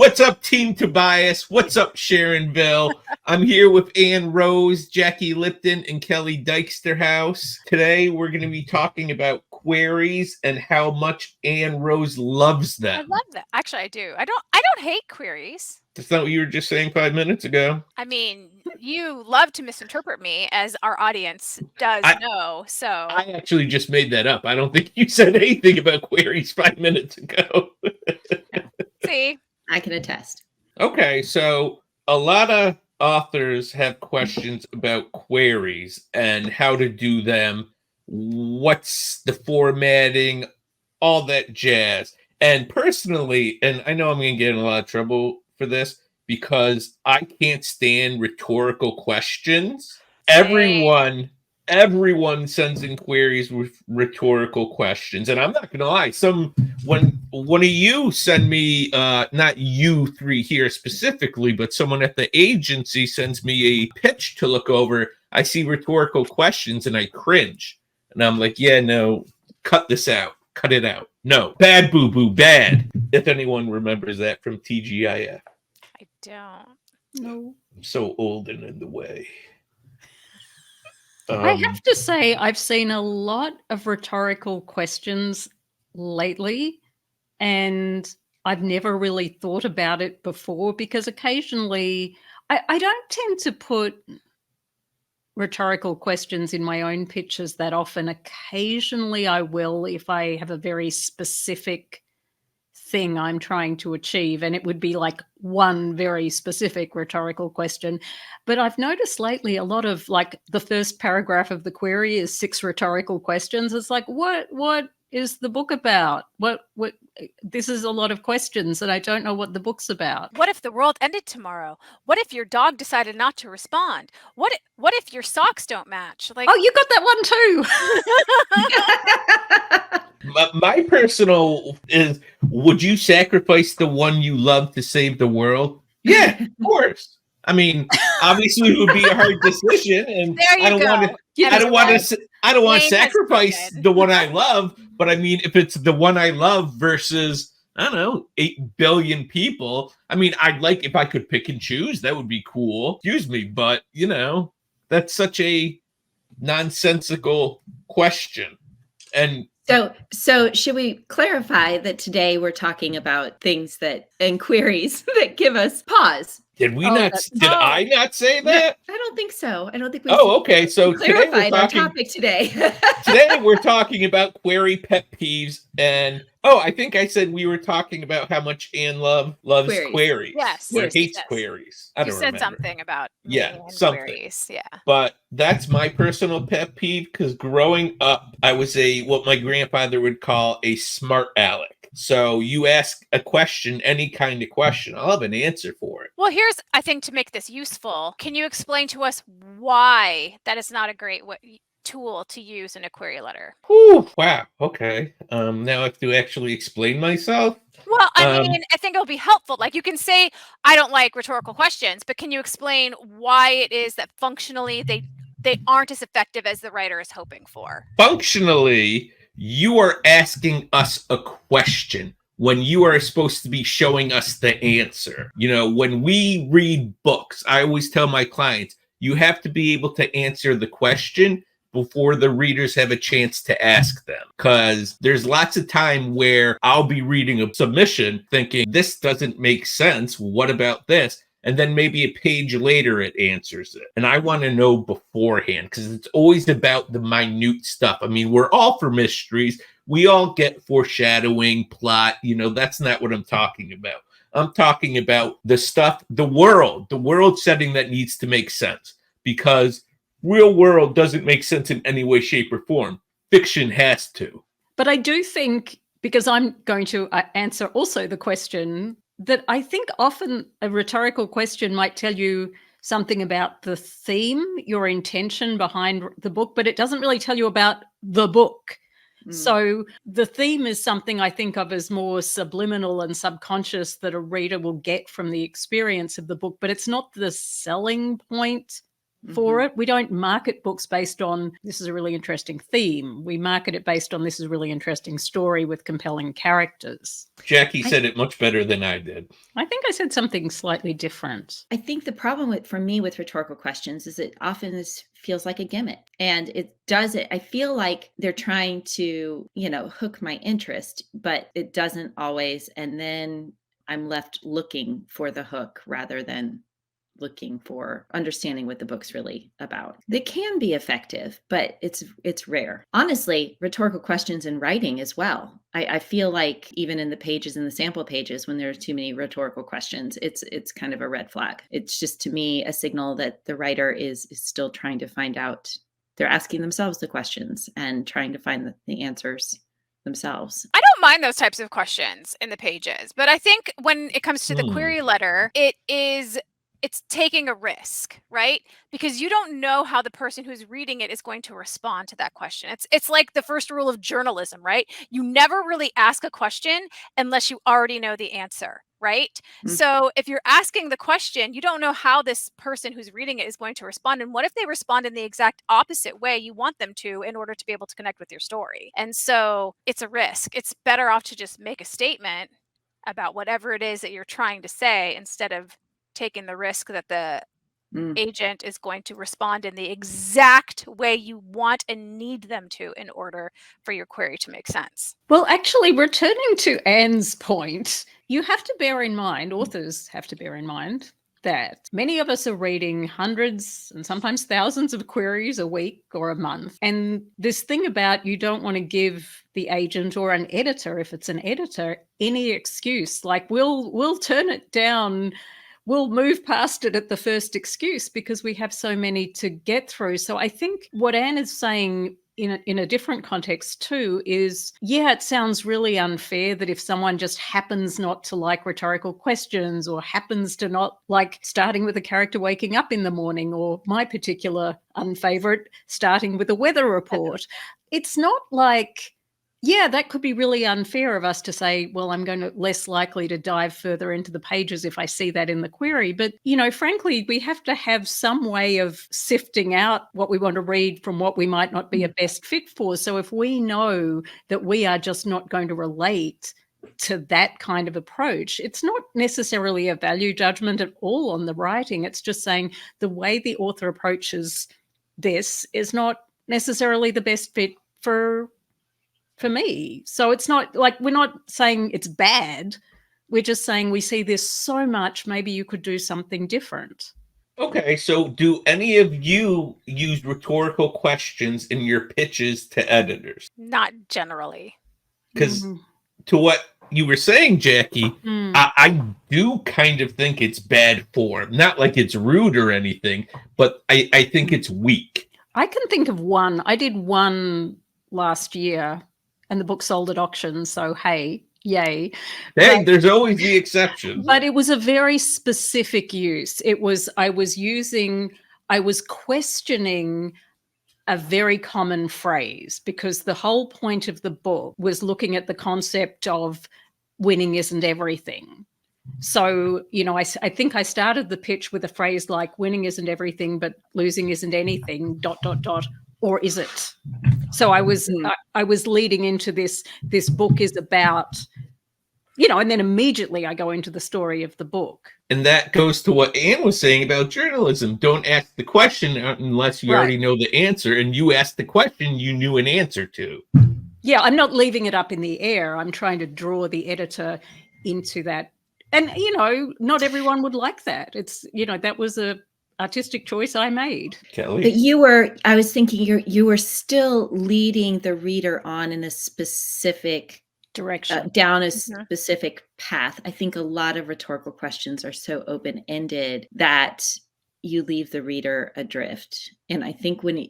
What's up, Team Tobias? What's up, Sharonville? I'm here with Ann Rose, Jackie Lipton, and Kelly Dyksterhouse. Today, we're going to be talking about queries and how much Ann Rose loves them. I love that. Actually, I do. I don't hate queries. That's not what you were just saying 5 minutes ago. I mean, you love to misinterpret me, as our audience does know. So I actually just made that up. I don't think you said anything about queries 5 minutes ago. See, I can attest. Okay, so a lot of authors have questions about queries and how to do them, what's the formatting, all that jazz. And personally, and I know I'm going to get in a lot of trouble for this because I can't stand rhetorical questions. Everyone sends in queries with rhetorical questions, and I'm not gonna lie, when one of you send me, not you three here specifically, but someone at the agency sends me a pitch to look over, I see rhetorical questions and I cringe, and I'm like, yeah, no, cut this out, cut it out. No, bad, boo boo, bad. If anyone remembers that from TGIF. I don't. No. I'm so old and in the way. I have to say, I've seen a lot of rhetorical questions lately, and I've never really thought about it before because occasionally I don't tend to put rhetorical questions in my own pitches that often. Occasionally I will if I have a very specific thing I'm trying to achieve, and it would be like one very specific rhetorical question. But I've noticed lately a lot of, like, the first paragraph of the query is 6 rhetorical questions. It's like, what is the book about? What this is a lot of questions and I don't know what the book's about. What if the world ended tomorrow? What if your dog decided not to respond? What if your socks don't match? Like, oh, you got that one too. My personal is, would you sacrifice the one you love to save the world? Yeah, of course. I mean, obviously it would be a hard decision, and there you I don't want to sacrifice the one I love, but I mean, if it's the one I love versus, I don't know, 8 billion people, I mean, I'd like, if I could pick and choose, that would be cool. Excuse me, but you know, that's such a nonsensical question. And So should we clarify that today we're talking about things and queries that give us pause? Did I not say that? No, I don't think so. I don't think we. Oh, okay. So clarified our topic today. Today we're talking about query pet peeves, and I think I said we were talking about how much Ann loves queries. Yes, or hates queries. I don't remember. You said something about something. queries. Yeah, but that's my personal pet peeve because growing up, I was what my grandfather would call a smart aleck. So you ask a question, any kind of question, I'll have an answer for it. Well, I think, to make this useful, can you explain to us why that is not a great tool to use in a query letter? Whew, wow. Okay. Now I have to actually explain myself. Well, I mean, I think it'll be helpful. Like, you can say, I don't like rhetorical questions, but can you explain why it is that functionally they aren't as effective as the writer is hoping for? Functionally, you are asking us a question when you are supposed to be showing us the answer. You know, when we read books, I always tell my clients, you have to be able to answer the question before the readers have a chance to ask them. Because there's lots of time where I'll be reading a submission thinking, this doesn't make sense. What about this? And then maybe a page later it answers it. And I want to know beforehand because it's always about the minute stuff. I mean, we're all for mysteries. We all get foreshadowing, plot. You know, that's not what I'm talking about. I'm talking about the stuff, the world setting that needs to make sense, because real world doesn't make sense in any way, shape, or form. Fiction has to. But I do think, because I'm going to answer also the question, that I think often a rhetorical question might tell you something about the theme, your intention behind the book, but it doesn't really tell you about the book. So the theme is something I think of as more subliminal and subconscious that a reader will get from the experience of the book, but it's not the selling point for it. We don't market books based on this is a really interesting theme. We market it based on this is a really interesting story with compelling characters. Jackie said it much better than I did. I think I said something slightly different. I think the problem for me with rhetorical questions is it often feels like a gimmick, and it does it. I feel like they're trying to, hook my interest, but it doesn't always. And then I'm left looking for the hook rather than looking for understanding what the book's really about. They can be effective, but it's rare. Honestly, rhetorical questions in writing as well. I feel like even in the pages, in the sample pages, when there's too many rhetorical questions, it's kind of a red flag. It's just, to me, a signal that the writer is still trying to find out. They're asking themselves the questions and trying to find the answers themselves. I don't mind those types of questions in the pages, but I think when it comes to the query letter, it's taking a risk, right? Because you don't know how the person who's reading it is going to respond to that question. It's like the first rule of journalism, right? You never really ask a question unless you already know the answer, right? So if you're asking the question, you don't know how this person who's reading it is going to respond. And what if they respond in the exact opposite way you want them to in order to be able to connect with your story? And so it's a risk. It's better off to just make a statement about whatever it is that you're trying to say instead of taking the risk that the agent is going to respond in the exact way you want and need them to in order for your query to make sense. Well, actually, returning to Anne's point, you have to bear in mind, authors have to bear in mind, that many of us are reading hundreds and sometimes thousands of queries a week or a month. And this thing about you don't want to give the agent or an editor, if it's an editor, any excuse. Like we'll turn it down. We'll move past it at the first excuse because we have so many to get through. So I think what Anne is saying in a different context too is, yeah, it sounds really unfair that if someone just happens not to like rhetorical questions or happens to not like starting with a character waking up in the morning, or my particular unfavorite, starting with a weather report, it's not like, yeah, that could be really unfair of us to say, well, I'm going to less likely to dive further into the pages if I see that in the query. But, frankly, we have to have some way of sifting out what we want to read from what we might not be a best fit for. So if we know that we are just not going to relate to that kind of approach, it's not necessarily a value judgment at all on the writing. It's just saying the way the author approaches this is not necessarily the best fit for me. So it's not like, we're not saying it's bad. We're just saying we see this so much, maybe you could do something different. Okay, so do any of you use rhetorical questions in your pitches to editors? Not generally. Because to what you were saying, Jackie, I do kind of think it's bad form. Not like it's rude or anything, but I think it's weak. I can think of one. I did one last year, and the book sold at auction, so hey, yay. Hey, there's always the exception. But it was a very specific use. I was questioning a very common phrase, because the whole point of the book was looking at the concept of winning isn't everything. So, I think I started the pitch with a phrase like winning isn't everything, but losing isn't anything, ... or is it? So I was leading into this book is about, and then immediately I go into the story of the book. And that goes to what Anne was saying about journalism. Don't ask the question unless you already know the answer, and you asked the question you knew an answer to. Yeah, I'm not leaving it up in the air. I'm trying to draw the editor into that. And, not everyone would like that. It's, that was a artistic choice I made. Kelly? But I was thinking you were still leading the reader on in a specific direction, down a specific path. I think a lot of rhetorical questions are so open-ended that you leave the reader adrift. And I think when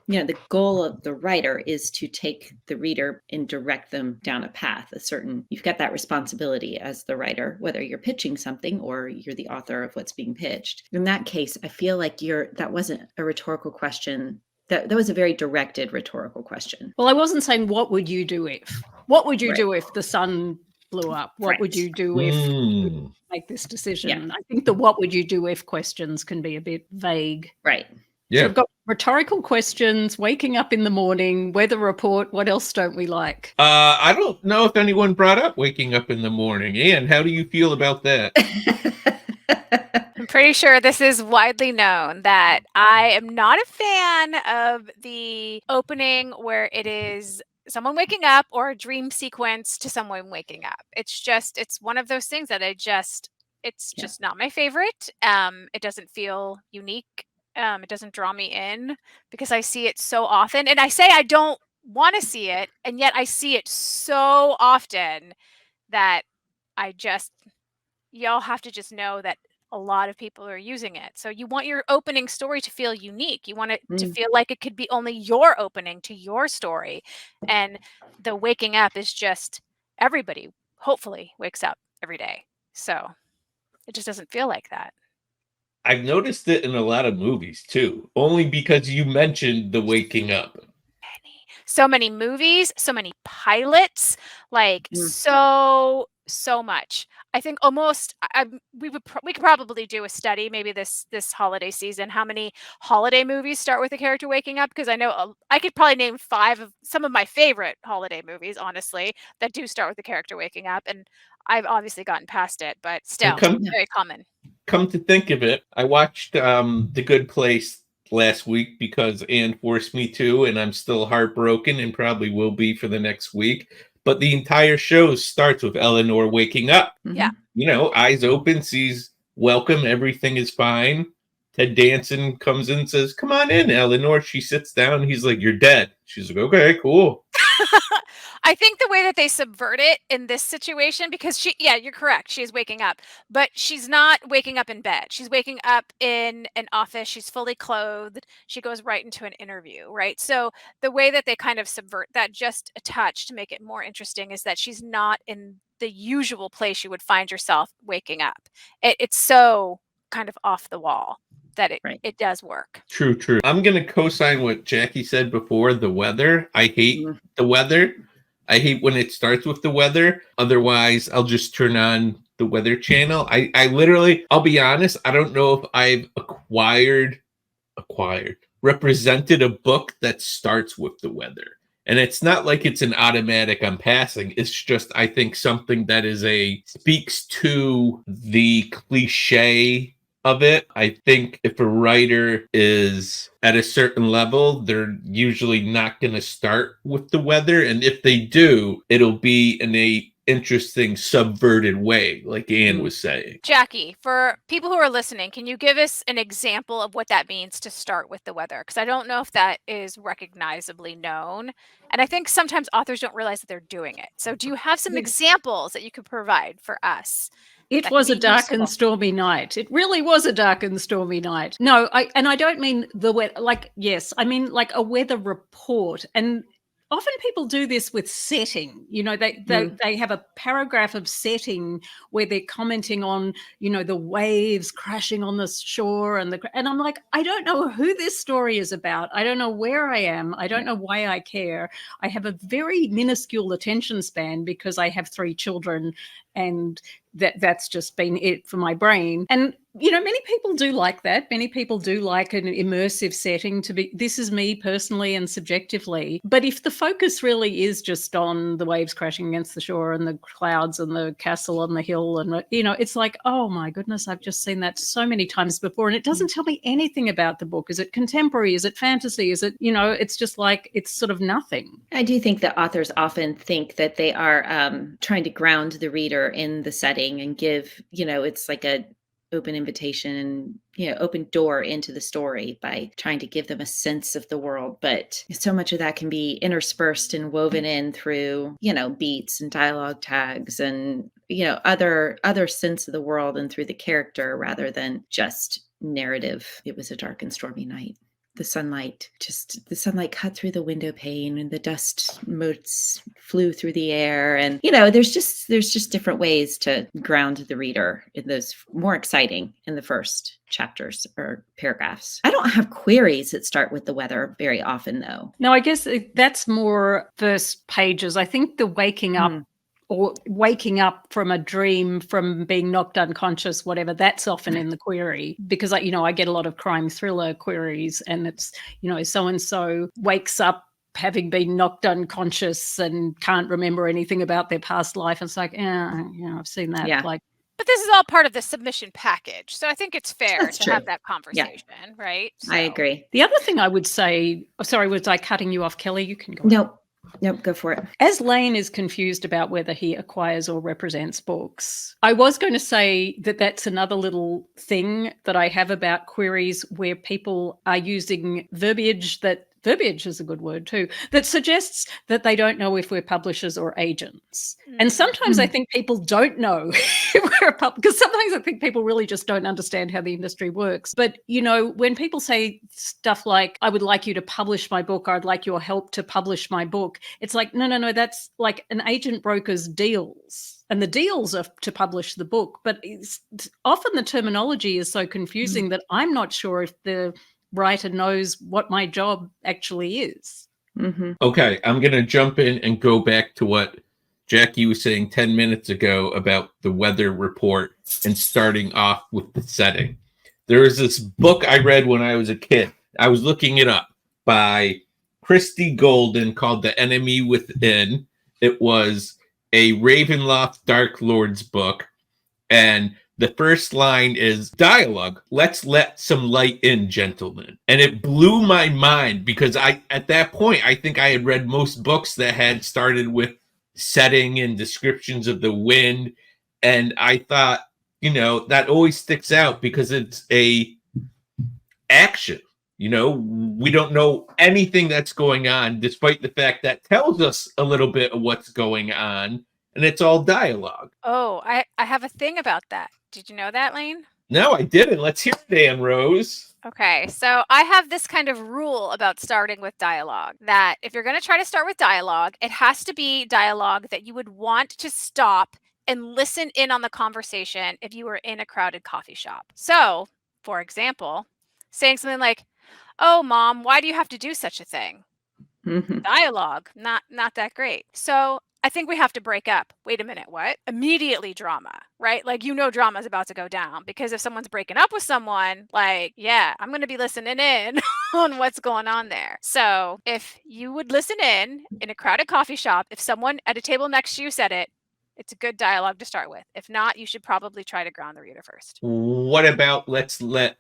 the goal of the writer is to take the reader and direct them down a path, you've got that responsibility as the writer, whether you're pitching something or you're the author of what's being pitched. In that case, I feel like that wasn't a rhetorical question. That was a very directed rhetorical question. Well, I wasn't saying, what would you do if? What would you do if the sun blew up? What would you do if you make this decision? Yeah. I think the what would you do if questions can be a bit vague. Right. Yeah. So we've got rhetorical questions, waking up in the morning, weather report. What else don't we like? I don't know if anyone brought up waking up in the morning. Anne, how do you feel about that? I'm pretty sure this is widely known that I am not a fan of the opening where it is someone waking up or a dream sequence to someone waking up. It's one of those things that it's Yeah. just not my favorite. It doesn't feel unique. It doesn't draw me in because I see it so often. And I say I don't want to see it, and yet I see it so often that I just y'all have to just know that a lot of people are using it. So you want your opening story to feel unique. You want it to Mm. feel like it could be only your opening to your story. And the waking up is just everybody hopefully wakes up every day. So it just doesn't feel like that. I've noticed it in a lot of movies too, only because you mentioned the waking up. So many movies, so many pilots, like Mm. so much. I think almost we could probably do a study maybe this holiday season how many holiday movies start with a character waking up, because I know I could probably name 5 of some of my favorite holiday movies honestly that do start with a character waking up, and I've obviously gotten past it, but And still come Yeah. very common. come to think of it, I watched The Good Place last week because Anne forced me to, and I'm still heartbroken and probably will be for the next week. But the entire show starts with Eleanor waking up. Yeah. Mhm. You know, eyes open, sees welcome, everything is fine. Ted Danson comes in and says, "Come on in, Eleanor." She sits down. He's like, "You're dead." She's like, "Okay, cool." I think the way that they subvert it in this situation, because you're correct. She is waking up, but she's not waking up in bed. She's waking up in an office. She's fully clothed. She goes right into an interview, right? So the way that they kind of subvert that just a touch to make it more interesting is that she's not in the usual place you would find yourself waking up. It's so kind of off the wall that Right. it does work. True, true. I'm going to co-sign what Jackie said before, the weather. I hate Mm. the weather. I hate when it starts with the weather. Otherwise, I'll just turn on the weather channel. I literally, I'll be honest, I don't know if I've represented a book that starts with the weather. And it's not like it's an automatic I'm passing. It's just, I think, something that speaks to the cliche of it. I think if a writer is at a certain level, they're usually not going to start with the weather. And if they do, it'll be in a interesting subverted way, like Anne was saying. Jackie, for people who are listening, can you give us an example of what that means to start with the weather? Because I don't know if that is recognizably known. And I think sometimes authors don't realize that they're doing it. So do you have some examples that you could provide for us? It That was could a be dark and useful. stormy night. It really was a dark and stormy night. No, I don't mean the weather. Like, yes, I mean like a weather report. And often people do this with setting. You know, they have a paragraph of setting where they're commenting on, you know, the waves crashing on the shore and I'm like, I don't know who this story is about. I don't know where I am. I don't know why I care. I have a very minuscule attention span because I have 3 children, and that's just been it for my brain. And you know, many people do like that. Many people do like an immersive setting to be. This is me personally and subjectively. But if the focus really is just on the waves crashing against the shore and the clouds and the castle on the hill, and you know, it's like, oh my goodness, I've just seen that so many times before, and it doesn't tell me anything about the book. Is it contemporary? Is it fantasy? Is it, you know, it's just like, it's sort of nothing. I do think that authors often think that they are trying to ground the reader in the setting and give, you know, it's like a open invitation and, you know, open door into the story by trying to give them a sense of the world. But so much of that can be interspersed and woven in through, you know, beats and dialogue tags and, you know, other sense of the world and through the character rather than just narrative. It was a dark and stormy night. The sunlight cut through the window pane and the dust motes flew through the air. And, you know, there's just different ways to ground the reader in those more exciting in the first chapters or paragraphs. I don't have queries that start with the weather very often, though. No, I guess that's more first pages. I think the waking up or waking up from a dream, from being knocked unconscious, whatever, that's often in the query, because I get a lot of crime thriller queries, and it's, so-and-so wakes up having been knocked unconscious and can't remember anything about their past life. It's like, I've seen that. Yeah. Like, But this is all part of the submission package. So I think it's fair That's to true. have that conversation, right? I So- agree. the other thing I would say, sorry, was I cutting you off, Kelly? You can go. Nope, go for it. As Lane is confused about whether he acquires or represents books, I was going to say that that's another little thing that I have about queries where people are using verbiage is a good word too, that suggests that they don't know if we're publishers or agents. And sometimes I think people don't know if we're because sometimes I think people really just don't understand how the industry works. But, when people say stuff like, I would like you to publish my book, or I'd like your help to publish my book, it's like, no, that's like an agent brokers deals. And the deals are to publish the book. But often the terminology is so confusing that I'm not sure if the writer knows what my job actually is. Mm-hmm. Okay, I'm going to jump in and go back to what Jackie was saying 10 minutes ago about the weather report and starting off with the setting. There was this book I read when I was a kid. I was looking it up, by Christie Golden, called The Enemy Within. It was a Ravenloft Dark Lords book, and the first line is dialogue. Let's let some light in, gentlemen. And it blew my mind, because at that point, I think I had read most books that had started with setting and descriptions of the wind. And I thought, that always sticks out because it's a action. We don't know anything that's going on, despite the fact that tells us a little bit of what's going on. And it's all dialogue. Oh, I have a thing about that. Did you know that, Lane? No, I didn't. Let's hear it, Anne Rose. Okay, so I have this kind of rule about starting with dialogue, that if you're going to try to start with dialogue, it has to be dialogue that you would want to stop and listen in on the conversation if you were in a crowded coffee shop. So, for example, saying something like, "Oh, Mom, why do you have to do such a thing?" Mm-hmm. Dialogue, not that great. So I think we have to break up. Wait a minute, what? Immediately drama, right? Like, drama is about to go down, because if someone's breaking up with someone, like, yeah, I'm going to be listening in on what's going on there. So if you would listen in a crowded coffee shop, if someone at a table next to you said it, it's a good dialogue to start with. If not, you should probably try to ground the reader first. What about let's let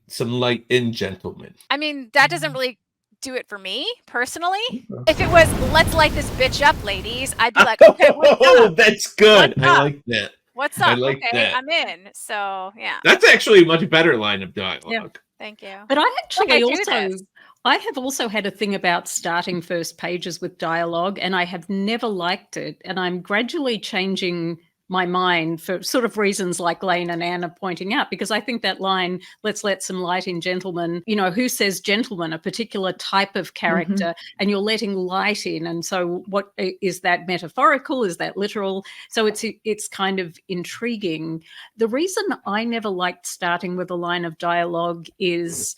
some light in, gentlemen? I mean, that doesn't really do it for me personally. If it was, let's light this bitch up, ladies, I'd be like, okay, what's up? That's good. What's I up? like that. What's I up? like Okay, that. I'm in. So yeah, That's actually a much better line of dialogue. thank you. But I actually Look, I do this. I have also had a thing about starting first pages with dialogue, and I have never liked it. And I'm gradually changing my mind for sort of reasons like Lane and Anne are pointing out, because I think that line, let's let some light in, gentlemen, who says gentleman? A particular type of character, and you're letting light in. And so what is that metaphorical? Is that literal? So it's kind of intriguing. The reason I never liked starting with a line of dialogue is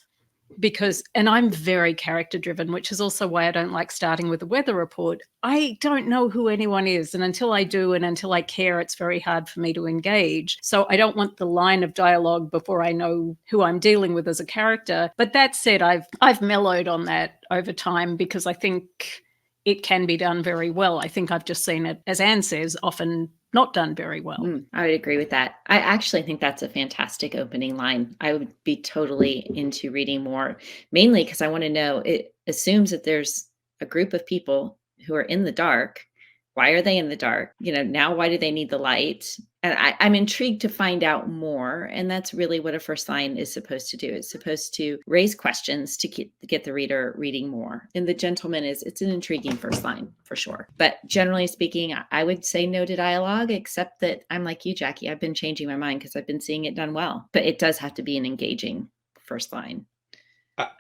because, and I'm very character driven, which is also why I don't like starting with a weather report. I don't know who anyone is. And until I do, and until I care, it's very hard for me to engage. So I don't want the line of dialogue before I know who I'm dealing with as a character. But that said, I've mellowed on that over time, because I think it can be done very well. I think I've just seen it, as Anne says, often not done very well. I would agree with that. I actually think that's a fantastic opening line. I would be totally into reading more, mainly because I want to know, it assumes that there's a group of people who are in the dark. Why are they in the dark? Now, why do they need the light? And I'm intrigued to find out more. And that's really what a first line is supposed to do. It's supposed to raise questions to get the reader reading more. And the gentleman it's an intriguing first line for sure. But generally speaking, I would say no to dialogue, except that I'm like you, Jackie. I've been changing my mind because I've been seeing it done well. But it does have to be an engaging first line.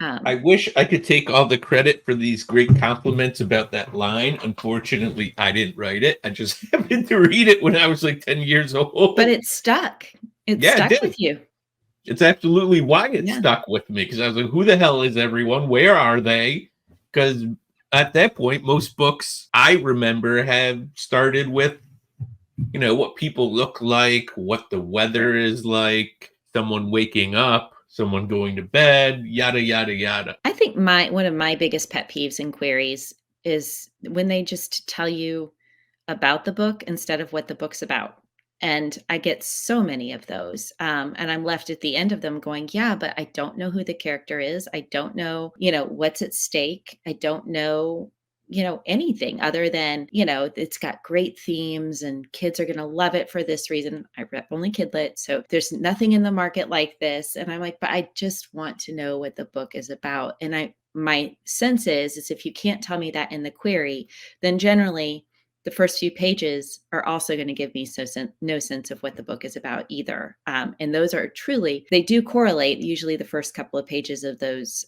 I wish I could take all the credit for these great compliments about that line. Unfortunately, I didn't write it. I just happened to read it when I was like 10 years old. But it stuck. It stuck with you. It's absolutely why it stuck with me, because I was like, who the hell is everyone? Where are they? Because at that point, most books I remember have started with what people look like, what the weather is like, someone waking up, someone going to bed, yada, yada, yada. I think one of my biggest pet peeves in queries is when they just tell you about the book instead of what the book's about. And I get so many of those. And I'm left at the end of them going, yeah, but I don't know who the character is. I don't know, what's at stake. I don't know, anything other than, it's got great themes and kids are going to love it for this reason. I rep only Kidlit. So there's nothing in the market like this. And I'm like, but I just want to know what the book is about. And my sense is if you can't tell me that in the query, then generally the first few pages are also going to give me no sense of what the book is about either. And those are truly, they do correlate. Usually the first couple of pages of those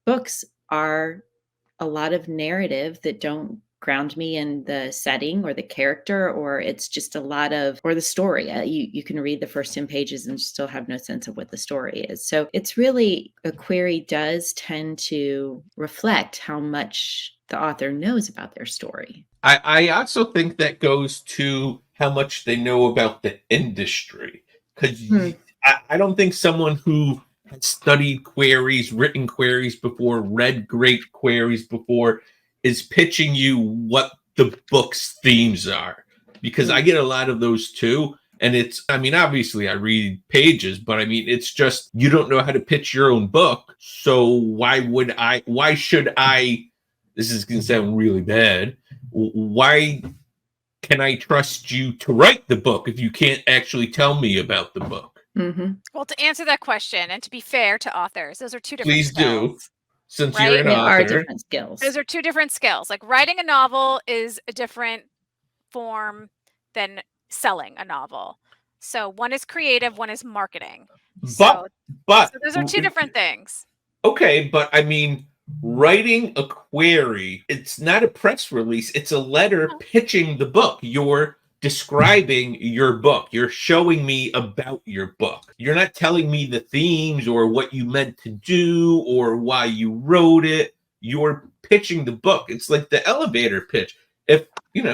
books are a lot of narrative that don't ground me in the setting or the character, or it's just a lot of, or the story. You can read the first 10 pages and still have no sense of what the story is. So it's really, a query does tend to reflect how much the author knows about their story. I also think that goes to how much they know about the industry. Because I don't think someone who has studied queries, written queries before, read great queries before, is pitching you what the book's themes are. Because I get a lot of those too. And obviously I read pages, but it's just, you don't know how to pitch your own book. So why should I, this is going to sound really bad, why can I trust you to write the book if you can't actually tell me about the book? Mm-hmm. Well, to answer that question, and to be fair to authors, those are two different Please skills. Do, since right? you're an They author. are different skills. Those are two different skills. Like writing a novel is a different form than selling a novel. So one is creative, one is marketing. So those are two different things. Okay, but writing a query, it's not a press release, it's a letter pitching the book. You're describing your book. You're showing me about your book. You're not telling me the themes or what you meant to do or why you wrote it. You're pitching the book. It's like the elevator pitch. If,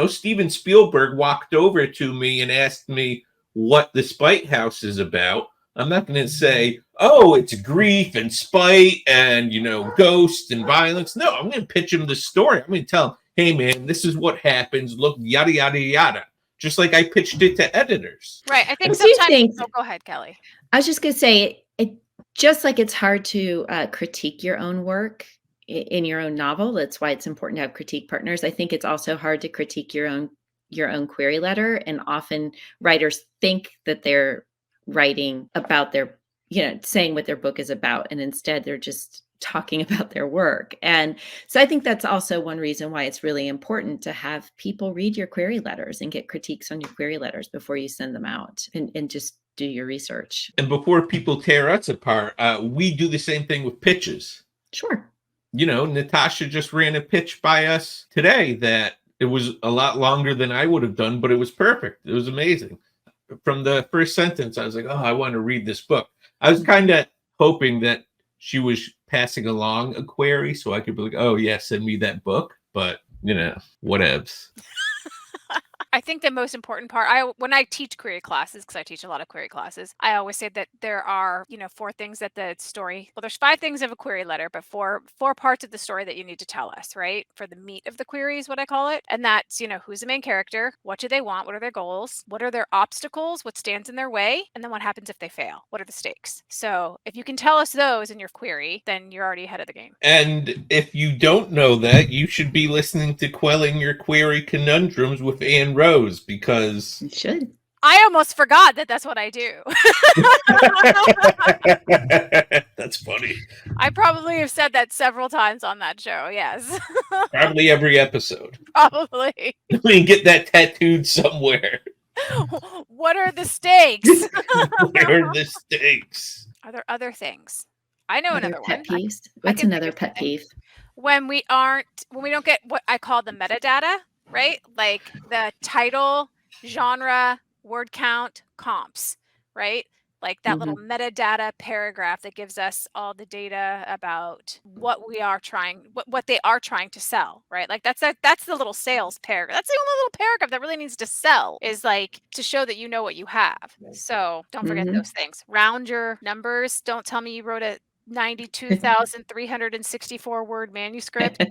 Steven Spielberg walked over to me and asked me what The Spite House is about, I'm not going to say, oh, it's grief and spite and, ghosts and violence. No, I'm going to pitch him the story. I'm going to tell him, hey, man, this is what happens. Look, yada, yada, yada. Just like I pitched it to editors. Right. I think sometimes... go ahead, Kelly. I was just going to say, just like it's hard to critique your own work in your own novel. That's why it's important to have critique partners. I think it's also hard to critique your own query letter. And often writers think that they're writing about their, saying what their book is about. And instead they're just talking about their work. And so I think that's also one reason why it's really important to have people read your query letters and get critiques on your query letters before you send them out, and just do your research. And before people tear us apart, we do the same thing with pitches. Sure. Natasha just ran a pitch by us today that it was a lot longer than I would have done, but it was perfect. It was amazing. From the first sentence, I was like, oh, I want to read this book. I was kind of hoping that she was passing along a query so I could be like, oh, yeah, send me that book. But, whatevs. I think the most important part, when I teach query classes, because I teach a lot of query classes, I always say that there are, 4 things that the story, well, there's 5 things of a query letter, but four parts of the story that you need to tell us, right? For the meat of the query is what I call it. And that's, who's the main character? What do they want? What are their goals? What are their obstacles? What stands in their way? And then what happens if they fail? What are the stakes? So if you can tell us those in your query, then you're already ahead of the game. And if you don't know that, you should be listening to Quelling Your Query Conundrums with Anne Rose, because You should. I almost forgot that that's what I do. That's funny. I probably have said that several times on that show. Yes. Probably every episode. Probably. We can get that tattooed somewhere. What are the stakes? What are the stakes? Are there other things? I know Other another pet one. peeves. I What's can think another of pet something. peeve? When we don't get what I call the metadata, right? Like the title, genre, word count, comps, right? like that little metadata paragraph that gives us all the data about what we are trying, what they are trying to sell, right? Like that's the little sales paragraph. That's the only little paragraph that really needs to sell, is like to show that you know what you have. So don't forget those things. Round your numbers. Don't tell me you wrote a 92,364 word manuscript.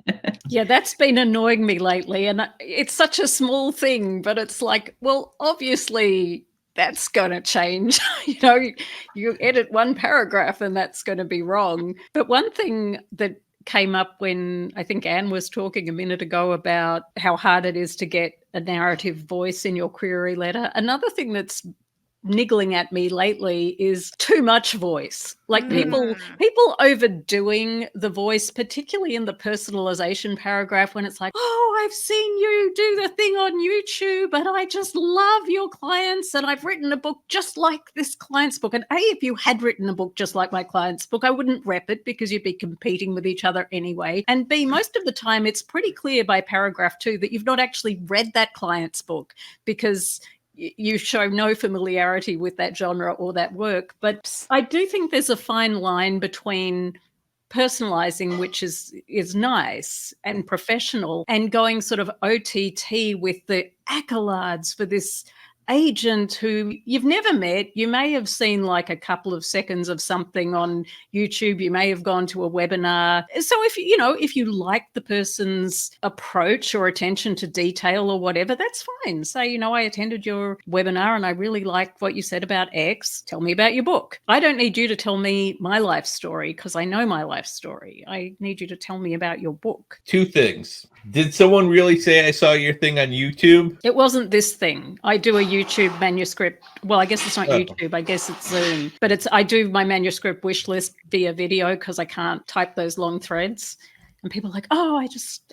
Yeah, that's been annoying me lately. And it's such a small thing, but it's like, well, obviously that's going to change. You edit one paragraph and that's going to be wrong. But one thing that came up when I think Anne was talking a minute ago about how hard it is to get a narrative voice in your query letter. Another thing that's niggling at me lately is too much voice. Like people overdoing the voice, particularly in the personalization paragraph, when it's like, oh, I've seen you do the thing on YouTube and I just love your clients and I've written a book just like this client's book. And A, if you had written a book just like my client's book, I wouldn't rep it because you'd be competing with each other anyway. And B, most of the time it's pretty clear by paragraph 2 that you've not actually read that client's book, because you show no familiarity with that genre or that work. But I do think there's a fine line between personalizing, which is nice and professional, and going sort of OTT with the accolades for this agent who you've never met. You may have seen like a couple of seconds of something on YouTube. You may have gone to a webinar. So if you like the person's approach or attention to detail or whatever, that's fine. Say, I attended your webinar and I really liked what you said about X. Tell me about your book. I don't need you to tell me my life story because I know my life story. I need you to tell me about your book. 2 things. Did someone really say I saw your thing on YouTube? It wasn't this thing. I do a YouTube manuscript. Well, I guess it's not YouTube. I guess it's Zoom. But I do my manuscript wish list via video because I can't type those long threads. And people are like, oh,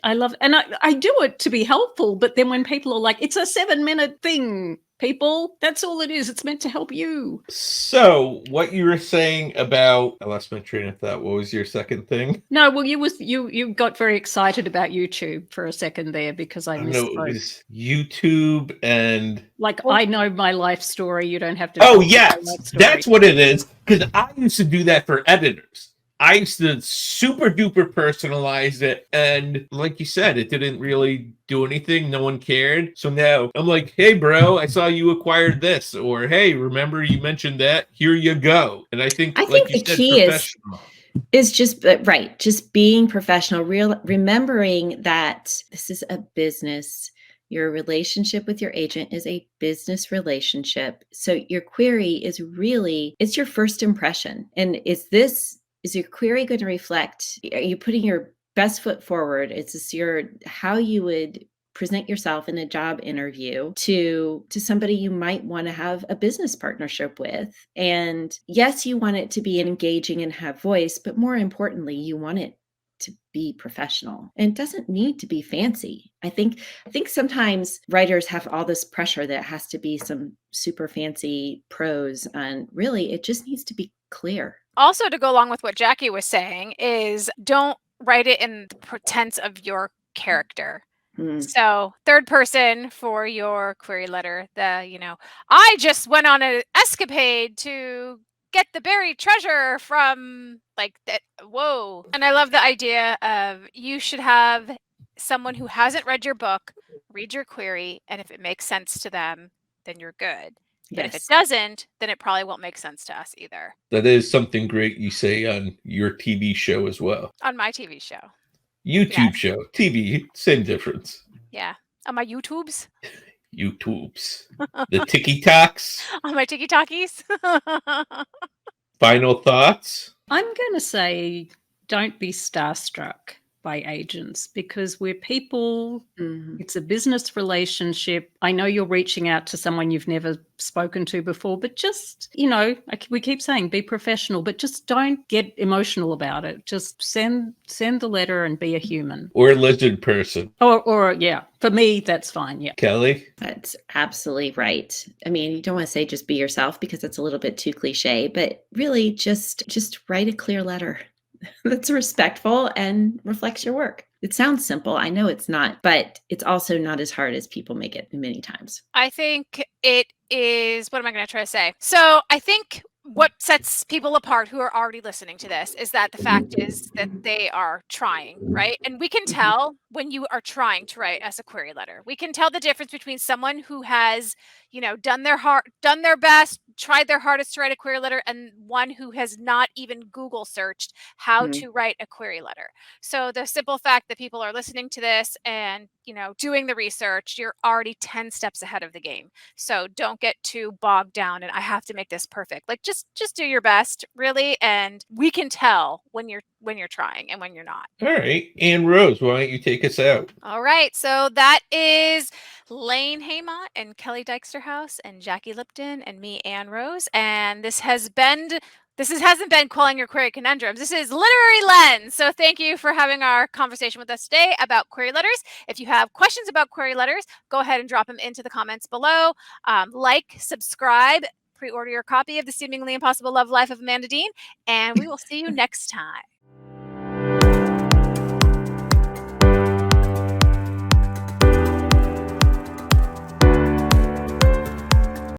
I love it. And I do it to be helpful. But then when people are like, it's a 7-minute thing, people, that's all it is. It's meant to help you. So what you were saying about, I lost my train of thought. What was your second thing? No, well, you got very excited about YouTube for a second there because I missed it was YouTube and I know my life story. You don't have to. Oh yes, that's what it is. Because I used to do that for editors. I used to super duper personalize it. And like you said, it didn't really do anything. No one cared. So now I'm like, hey, bro, I saw you acquired this. Or, hey, remember you mentioned that? Here you go. And I think the key is just being professional, remembering that this is a business. Your relationship with your agent is a business relationship. So your query is it's your first impression. And is your query going to reflect, are you putting your best foot forward? It's just how you would present yourself in a job interview to somebody you might want to have a business partnership with. And yes, you want it to be engaging and have voice, but more importantly, you want it to be professional, and it doesn't need to be fancy. I think sometimes writers have all this pressure that it has to be some super fancy prose, and really it just needs to be clear. Also, to go along with what Jackie was saying, is don't write it in the pretense of your character. So third person for your query letter, I just went on an escapade to get the buried treasure from like that. Whoa. And I love the idea of you should have someone who hasn't read your book read your query. And if it makes sense to them, then you're good. But if it doesn't, then it probably won't make sense to us either. That is something great you say on your TV show as well. On my TV show. YouTube show. TV, same difference. Yeah. On my YouTubes. YouTubes. The TikToks. On my TikTokies. Final thoughts? I'm going to say don't be starstruck by agents, because we're people. It's a business relationship. I know you're reaching out to someone you've never spoken to before, but just, we keep saying be professional, but just don't get emotional about it. Just send the letter and be a human. Or a lizard person. Or yeah, for me, that's fine. Yeah. Kelly? That's absolutely right. I mean, you don't want to say just be yourself because that's a little bit too cliche, but really just write a clear letter that's respectful and reflects your work. It sounds simple. I know it's not, but it's also not as hard as people make it many times. I think it is, what am I going to try to say? So I think what sets people apart who are already listening to this is that the fact is that they are trying, right? And we can tell when you are trying to write us a query letter. We can tell the difference between someone who has, done their best, tried their hardest to write a query letter, and one who has not even Google searched how to write a query letter. So the simple fact that people are listening to this and, doing the research, you're already 10 steps ahead of the game. So don't get too bogged down and I have to make this perfect. Like just do your best, really, and we can tell when you're trying and when you're not. All right. Ann Rose, why don't you take us out? All right. So that is Lane Haymont and Kelly Dyksterhouse and Jackie Lipton and me, Ann Rose. And this hasn't been Quelling Your Query Conundrums. This is Literary Lens. So thank you for having our conversation with us today about query letters. If you have questions about query letters, go ahead and drop them into the comments below. Subscribe, pre-order your copy of The Seemingly Impossible Love Life of Amanda Dean, and we will see you next time.